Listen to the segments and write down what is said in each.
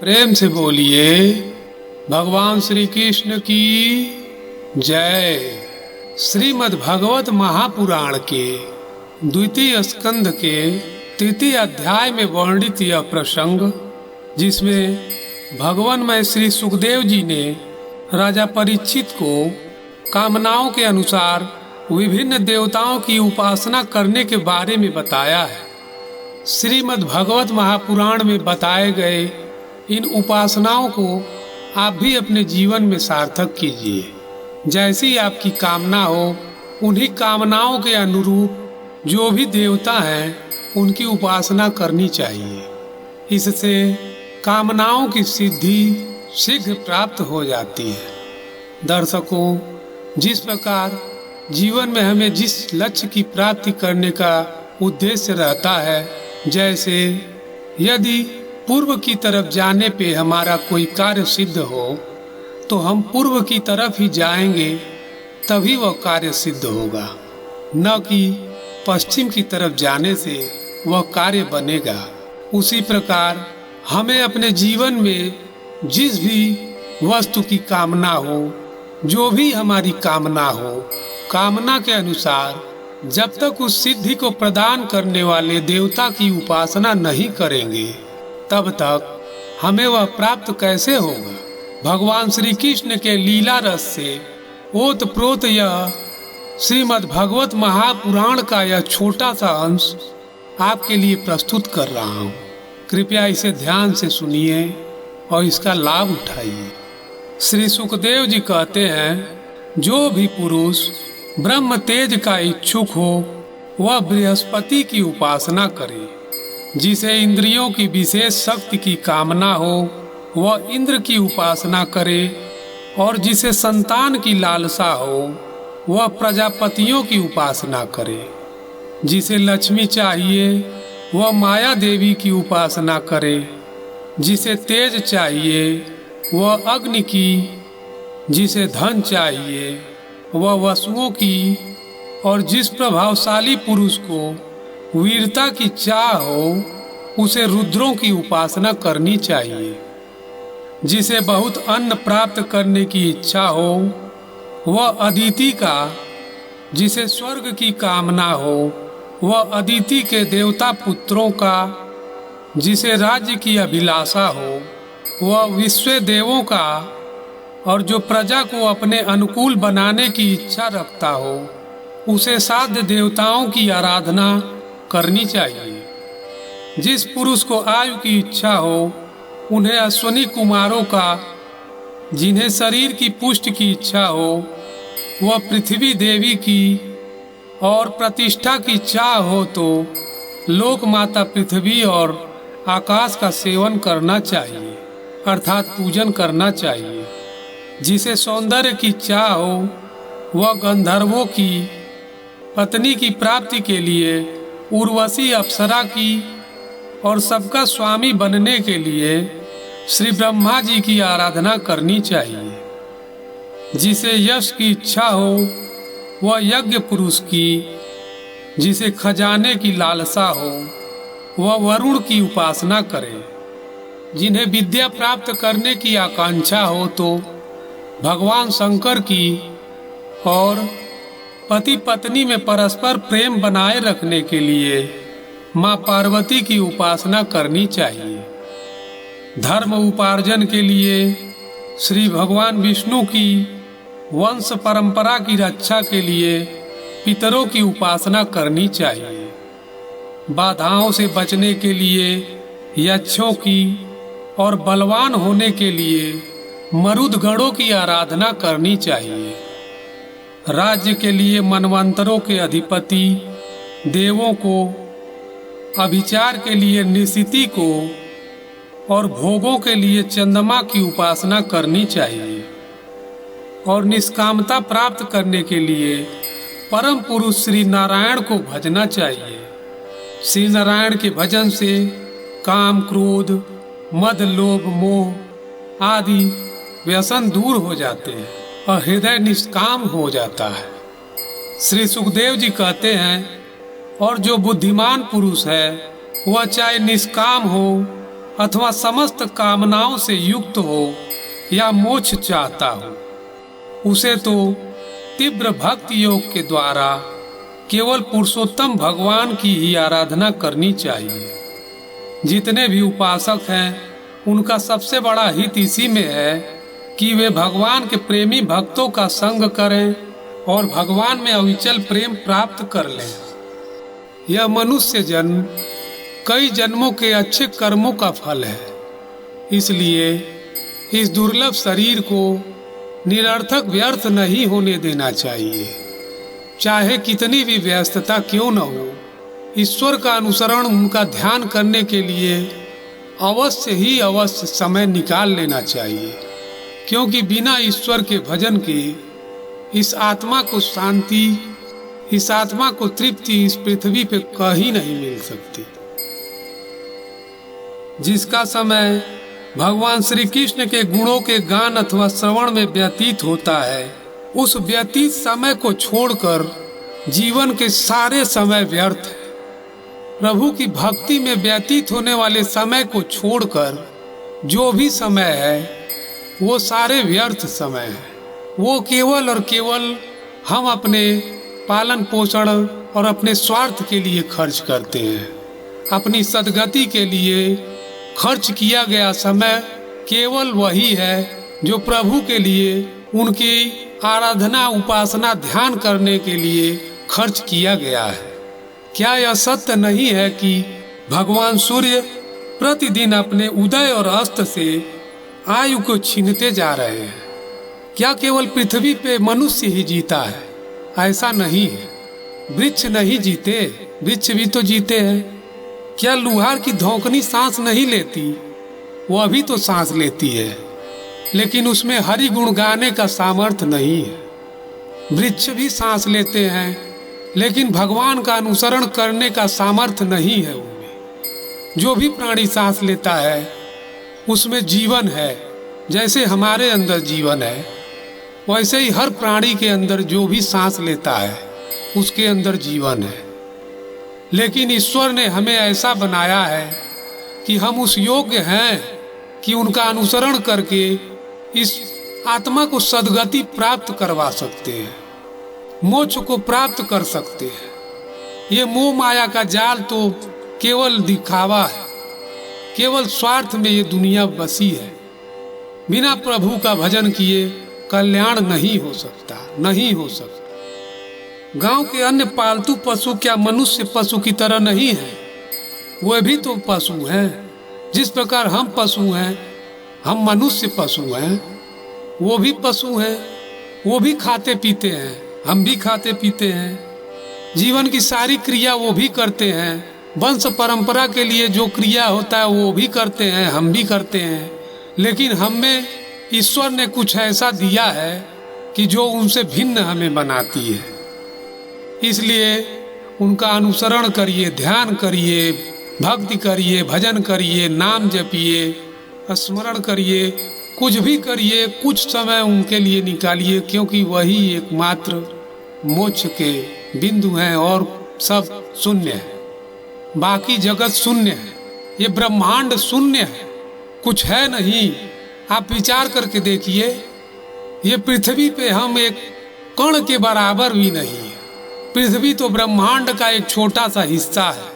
प्रेम से बोलिए भगवान श्री कृष्ण की जय। श्रीमद् भागवत महापुराण के द्वितीय स्कंध के तृतीय अध्याय में वर्णित यह प्रसंग, जिसमें भगवान श्री सुखदेव जी ने राजा परीक्षित को कामनाओं के अनुसार विभिन्न देवताओं की उपासना करने के बारे में बताया है। श्रीमद् भागवत महापुराण में बताए गए इन उपासनाओं को आप भी अपने जीवन में सार्थक कीजिए। जैसी आपकी कामना हो, उन्हीं कामनाओं के अनुरूप जो भी देवता हैं उनकी उपासना करनी चाहिए। इससे कामनाओं की सिद्धि शीघ्र प्राप्त हो जाती है। दर्शकों, जिस प्रकार जीवन में हमें जिस लक्ष्य की प्राप्ति करने का उद्देश्य रहता है, जैसे यदि पूर्व की तरफ जाने पे हमारा कोई कार्य सिद्ध हो तो हम पूर्व की तरफ ही जाएंगे, तभी वह कार्य सिद्ध होगा, न कि पश्चिम की तरफ जाने से वह कार्य बनेगा। उसी प्रकार हमें अपने जीवन में जिस भी वस्तु की कामना हो, जो भी हमारी कामना हो, कामना के अनुसार जब तक उस सिद्धि को प्रदान करने वाले देवता की उपासना नहीं करेंगे, तब तक हमें वह प्राप्त कैसे होगा। भगवान श्री कृष्ण के लीला रस से ओतप्रोत यह श्रीमद् भागवत महापुराण का यह छोटा सा अंश आपके लिए प्रस्तुत कर रहा हूँ। कृपया इसे ध्यान से सुनिए और इसका लाभ उठाइए। श्री सुखदेव जी कहते हैं, जो भी पुरुष ब्रह्म तेज का इच्छुक हो वह बृहस्पति की उपासना करे। जिसे इंद्रियों की विशेष शक्ति की कामना हो वह इंद्र की उपासना करे, और जिसे संतान की लालसा हो वह प्रजापतियों की उपासना करे। जिसे लक्ष्मी चाहिए वह माया देवी की उपासना करे। जिसे तेज चाहिए वह अग्नि की, जिसे धन चाहिए वह वसुओं की, और जिस प्रभावशाली पुरुष को वीरता की चाह हो उसे रुद्रों की उपासना करनी चाहिए। जिसे बहुत अन्न प्राप्त करने की इच्छा हो वह अदिति का, जिसे स्वर्ग की कामना हो वह अदिति के देवता पुत्रों का, जिसे राज्य की अभिलाषा हो वह विश्व देवों का, और जो प्रजा को अपने अनुकूल बनाने की इच्छा रखता हो उसे साध्य देवताओं की आराधना करनी चाहिए। जिस पुरुष को आयु की इच्छा हो उन्हें अश्वनी कुमारों का, जिन्हें शरीर की पुष्टि की इच्छा हो वह पृथ्वी देवी की, और प्रतिष्ठा की चाह हो तो लोक माता पृथ्वी और आकाश का सेवन करना चाहिए, अर्थात पूजन करना चाहिए। जिसे सौंदर्य की चाह हो वह गंधर्वों की, पत्नी की प्राप्ति के लिए उर्वशी अप्सरा की, और सबका स्वामी बनने के लिए श्री ब्रह्मा जी की आराधना करनी चाहिए। जिसे यश की इच्छा हो वह यज्ञ पुरुष की, जिसे खजाने की लालसा हो वह वरुण की उपासना करे। जिन्हें विद्या प्राप्त करने की आकांक्षा हो तो भगवान शंकर की, और पति पत्नी में परस्पर प्रेम बनाए रखने के लिए माँ पार्वती की उपासना करनी चाहिए। धर्म उपार्जन के लिए श्री भगवान विष्णु की, वंश परंपरा की रक्षा के लिए पितरों की उपासना करनी चाहिए। बाधाओं से बचने के लिए यक्षों की, और बलवान होने के लिए मरुदगणों की आराधना करनी चाहिए। राज्य के लिए मनवंतरों के अधिपति देवों को, अभिचार के लिए निशिति को, और भोगों के लिए चंद्रमा की उपासना करनी चाहिए। और निष्कामता प्राप्त करने के लिए परम पुरुष श्री नारायण को भजना चाहिए। श्री नारायण के भजन से काम, क्रोध, मद, लोभ, मोह आदि व्यसन दूर हो जाते हैं और हृदय निष्काम हो जाता है। श्री सुखदेव जी कहते हैं, और जो बुद्धिमान पुरुष है वह चाहे निष्काम हो अथवा समस्त कामनाओं से युक्त हो या मोक्ष चाहता हो, उसे तो तीव्र भक्ति योग के द्वारा केवल पुरुषोत्तम भगवान की ही आराधना करनी चाहिए। जितने भी उपासक हैं उनका सबसे बड़ा हित इसी में है कि वे भगवान के प्रेमी भक्तों का संग करें और भगवान में अविचल प्रेम प्राप्त कर लें। यह मनुष्य जन्म कई जन्मों के अच्छे कर्मों का फल है, इसलिए इस दुर्लभ शरीर को निरर्थक व्यर्थ नहीं होने देना चाहिए। चाहे कितनी भी व्यस्तता क्यों न हो, ईश्वर का अनुसरण, उनका ध्यान करने के लिए अवश्य ही अवश्य समय निकाल लेना चाहिए, क्योंकि बिना ईश्वर के भजन के इस आत्मा को शांति, इस आत्मा को तृप्ति इस पृथ्वी पे कहीं नहीं मिल सकती। जिसका समय भगवान श्री कृष्ण के गुणों के गान अथवा श्रवण में व्यतीत होता है, उस व्यतीत समय को छोड़कर जीवन के सारे समय व्यर्थ है। प्रभु की भक्ति में व्यतीत होने वाले समय को छोड़कर जो भी समय है वो सारे व्यर्थ समय है। वो केवल और केवल हम अपने पालन पोषण और अपने स्वार्थ के लिए खर्च करते हैं। अपनी सद्गति के लिए खर्च किया गया समय केवल वही है जो प्रभु के लिए, उनकी आराधना, उपासना, ध्यान करने के लिए खर्च किया गया है। क्या यह सत्य नहीं है कि भगवान सूर्य प्रतिदिन अपने उदय और अस्त से आयु को छीनते जा रहे हैं? क्या केवल पृथ्वी पे मनुष्य ही जीता है? ऐसा नहीं है। वृक्ष नहीं जीते, वृक्ष भी तो जीते हैं। क्या लुहार की धौंकनी सांस नहीं लेती? वह भी तो सांस लेती है, लेकिन उसमें हरि गुण गाने का सामर्थ्य नहीं है। वृक्ष भी सांस लेते हैं, लेकिन भगवान का अनुसरण करने का सामर्थ्य नहीं है उनमें। जो भी प्राणी सांस लेता है उसमें जीवन है। जैसे हमारे अंदर जीवन है, वैसे ही हर प्राणी के अंदर जो भी सांस लेता है उसके अंदर जीवन है। लेकिन ईश्वर ने हमें ऐसा बनाया है कि हम उस योग्य हैं कि उनका अनुसरण करके इस आत्मा को सद्गति प्राप्त करवा सकते हैं, मोक्ष को प्राप्त कर सकते हैं। ये मोह माया का जाल तो केवल दिखावा है, केवल स्वार्थ में ये दुनिया बसी है। बिना प्रभु का भजन किए कल्याण नहीं हो सकता, नहीं हो सकता। गांव के अन्य पालतू पशु क्या मनुष्य पशु की तरह नहीं है? वे भी तो पशु हैं। जिस प्रकार हम पशु हैं, हम मनुष्य पशु हैं, वो भी पशु हैं। वो भी खाते पीते हैं, हम भी खाते पीते हैं। जीवन की सारी क्रिया वो भी करते हैं। वंश परंपरा के लिए जो क्रिया होता है वो भी करते हैं, हम भी करते हैं। लेकिन हमें ईश्वर ने कुछ ऐसा दिया है कि जो उनसे भिन्न हमें बनाती है। इसलिए उनका अनुसरण करिए, ध्यान करिए, भक्ति करिए, भजन करिए, नाम जपिए, स्मरण करिए, कुछ भी करिए, कुछ समय उनके लिए निकालिए, क्योंकि वही एकमात्र मोक्ष के बिंदु हैं और सब शून्य है। बाकी जगत शून्य है, ये ब्रह्मांड शून्य है, कुछ है नहीं। आप विचार करके देखिए, ये पृथ्वी पे हम एक कण के बराबर भी नहीं है। पृथ्वी तो ब्रह्मांड का एक छोटा सा हिस्सा है।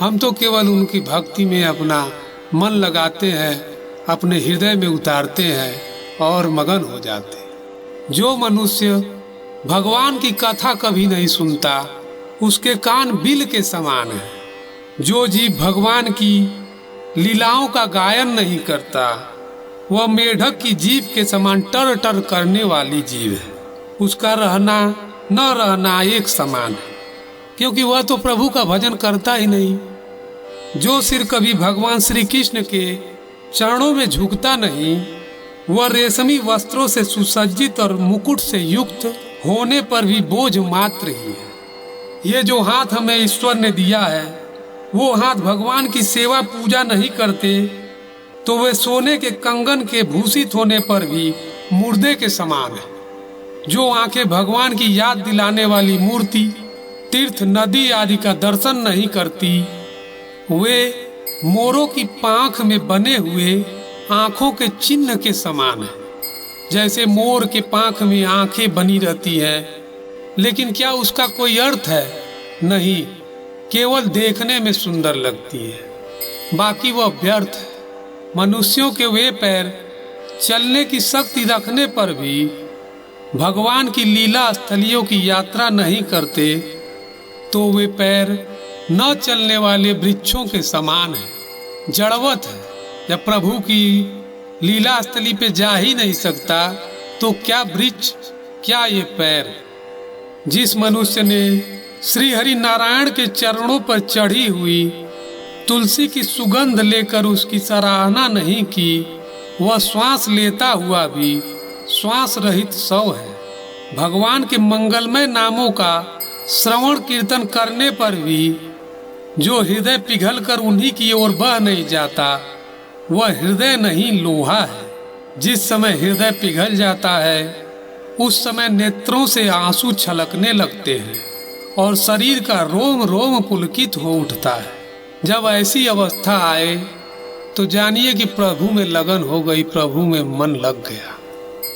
हम तो केवल उनकी भक्ति में अपना मन लगाते हैं, अपने हृदय में उतारते हैं और मगन हो जाते हैं। जो मनुष्य भगवान की कथा कभी नहीं सुनता, उसके कान बिल के समान है। जो जीव भगवान की लीलाओं का गायन नहीं करता, वह मेढक की जीभ के समान टर टर करने वाली जीव है। उसका रहना न रहना एक समान है, क्योंकि वह तो प्रभु का भजन करता ही नहीं। जो सिर कभी भगवान श्री कृष्ण के चरणों में झुकता नहीं, वह रेशमी वस्त्रों से सुसज्जित और मुकुट से युक्त होने पर भी बोझ मात्र ही है। ये जो हाथ हमें ईश्वर ने दिया है, वो हाथ भगवान की सेवा पूजा नहीं करते तो वे सोने के कंगन के भूषित होने पर भी मुर्दे के समान है। जो आंखें भगवान की याद दिलाने वाली मूर्ति, तीर्थ, नदी आदि का दर्शन नहीं करती, वे मोरों की पांख में बने हुए आंखों के चिन्ह के समान है। जैसे मोर के पांख में आंखें बनी रहती है, लेकिन क्या उसका कोई अर्थ है? नहीं, केवल देखने में सुंदर लगती है, बाकी वह व्यर्थ है। मनुष्यों के वे पैर चलने की शक्ति रखने पर भी भगवान की लीला स्थलियों की यात्रा नहीं करते, तो वे पैर न चलने वाले वृक्षों के समान है, जड़वत है। जब प्रभु की लीला स्थली पे जा ही नहीं सकता, तो क्या वृक्ष, क्या ये पैर? जिस मनुष्य ने श्री हरि नारायण के चरणों पर चढ़ी हुई तुलसी की सुगंध लेकर उसकी सराहना नहीं की, वह श्वास लेता हुआ भी श्वास रहित शव है। भगवान के मंगलमय नामों का श्रवण कीर्तन करने पर भी जो हृदय पिघलकर उन्हीं की ओर बह नहीं जाता, वह हृदय नहीं लोहा है। जिस समय हृदय पिघल जाता है, उस समय नेत्रों से आंसू छलकने लगते हैं और शरीर का रोम रोम पुलकित हो उठता है। जब ऐसी अवस्था आए तो जानिए कि प्रभु में लगन हो गई, प्रभु में मन लग गया।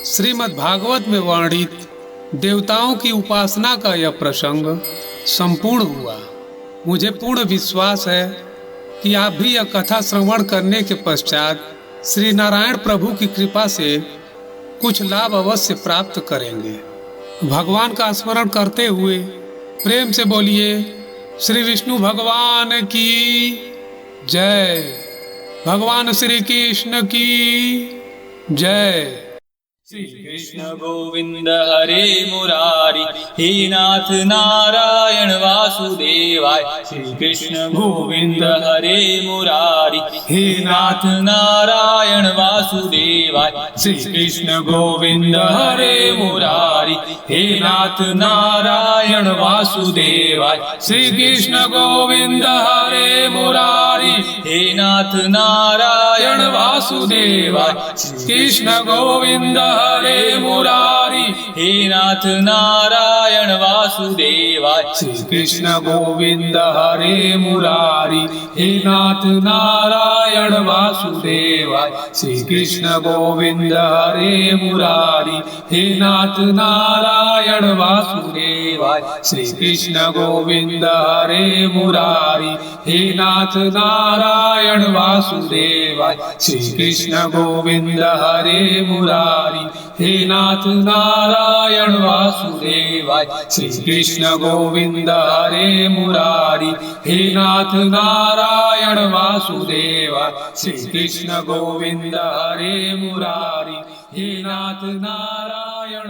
श्रीमद् भागवत में वर्णित देवताओं की उपासना का यह प्रसंग संपूर्ण हुआ। मुझे पूर्ण विश्वास है कि आप भी यह कथा श्रवण करने के पश्चात श्री नारायण प्रभु की कृपा से कुछ लाभ अवश्य प्राप्त करेंगे। भगवान का स्मरण करते हुए प्रेम से बोलिए श्री विष्णु भगवान की जय, भगवान श्री कृष्ण की जय। श्री कृष्ण गोविंद हरे मुरारी, हे नाथ नारायण वासुदेवाय। श्री कृष्ण गोविंद हरे मुरारी, हे नाथ नारायण वासुदेवाय। श्री कृष्ण गोविंद हरे मुरारी, हे नाथ नारायण वासुदेवाय। श्री कृष्ण गोविंद हरे मुरारी, हे नाथ नारायण वासुदेवाय। श्री कृष्ण गोविंद हरे मुरारी, हे नाथ नारायण वासुदेवाय। श्री कृष्ण गोविंद हरे मुरारी, हे नाथ नारायण वासुदेवाय। श्री कृष्ण गोविंद हरे मुरारी, हे नाथ नारायण वासुदेवाय। श्री कृष्ण गोविंद हरे मुरारी, हे नाथ नारायण वासुदेवाय। श्री कृष्ण गोविंद हरे मुरारी, हे नाथ नारायण वासुदेवाय। श्री कृष्ण गोविंद हरे मुरारी, हे नाथ नारायण वासुदेवाय। श्री कृष्ण गोविंद हरे मुरारी, हे नाथ नारायण